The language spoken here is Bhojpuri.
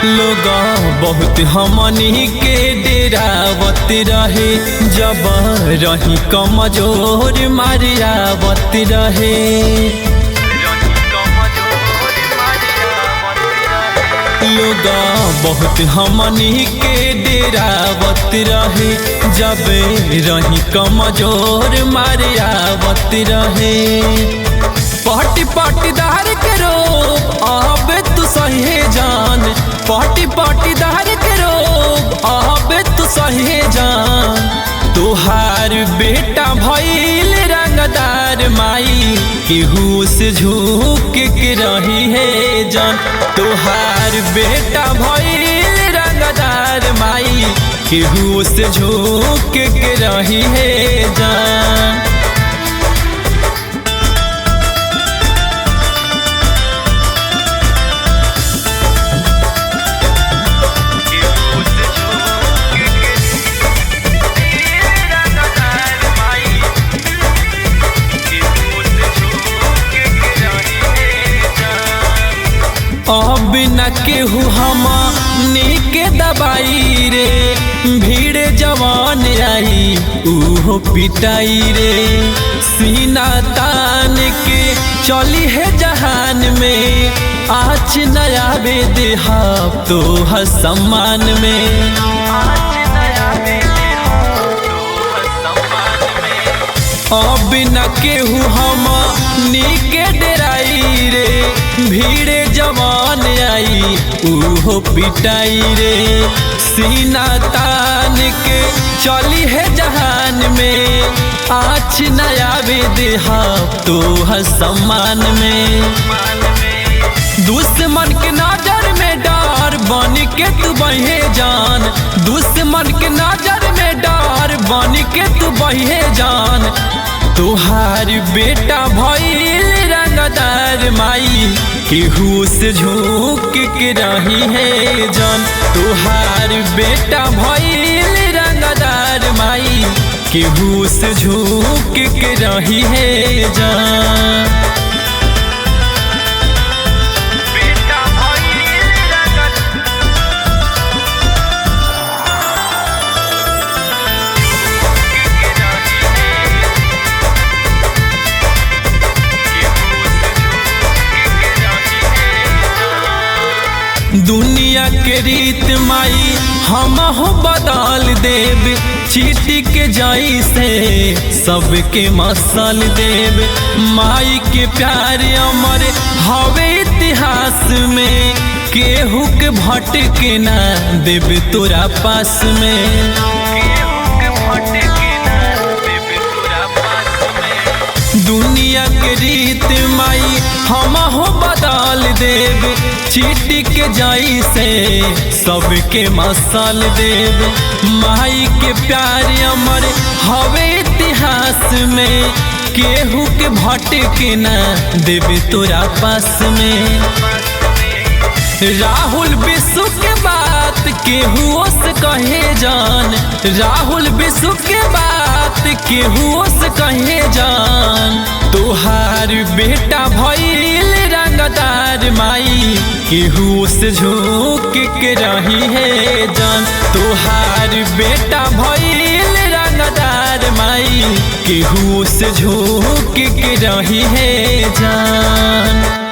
लोग बहुत हमनी के डेरावत रहे, जब रही कमजोर मारियावत रहे। लोग बहुत हमनी के डेरावत रहे, जब रही कमजोर मारियावत रहे। पाटी पाटीदार के रोब आबे तू सहे जान, पाटी पाटीदार के रोब आबे तू सहे जान। तोहार बेटा भइल रंगदार माई, केहू से झुक के रही है जान। तोहार बेटा भइल रंगदार माई, केहू से झुक के रही है जान। अब न केहू हमनी के दबाई रे, भीड़ जवान आई उहो पिटाई रे। सीना तान के चली है जहान में, आज नया बेदेहा तो सम्मान में। अब न केहू हमनी के डेराई रे, भीड़ जवान आई उहो पिटाई रे। सीना तान के चली है जहान में, आज नया बेदेहा तो सम्मान में। दुश्मन के नजर में डर बन के तू बहे जान, दुश्मन के नजर में डर बन के तू बहे जान। तोहार बेटा भइल रंगदार माई, केहू से झुक के रही है जान। तोहार बेटा भइल रंगदार माई, केहू से झुक के रही है जान। दुनिया के रीत माई हमहु बदल देव, चीटी के जाई से सबके मसल देव। माई के प्यार अमर हवे इतिहास में, केहू के भटके ना देव तोरा पास में। दुनिया के रीत माई हमहु बदल देव, चीटी के जाई से सबके मसल देव। माई के प्यार अमर हवे इतिहास में, केहू के भटके ना देव तोरा पास में। राहुल विश्व के बात केहू से कहे जान, राहुल विश्व के बात केहू से कहे जान। तोहार बेटा भइल रंगदार माई, केहू से झुक के रही है जान। तोहार बेटा भइल रंगदार माई, केहू से झुक के रही है जान।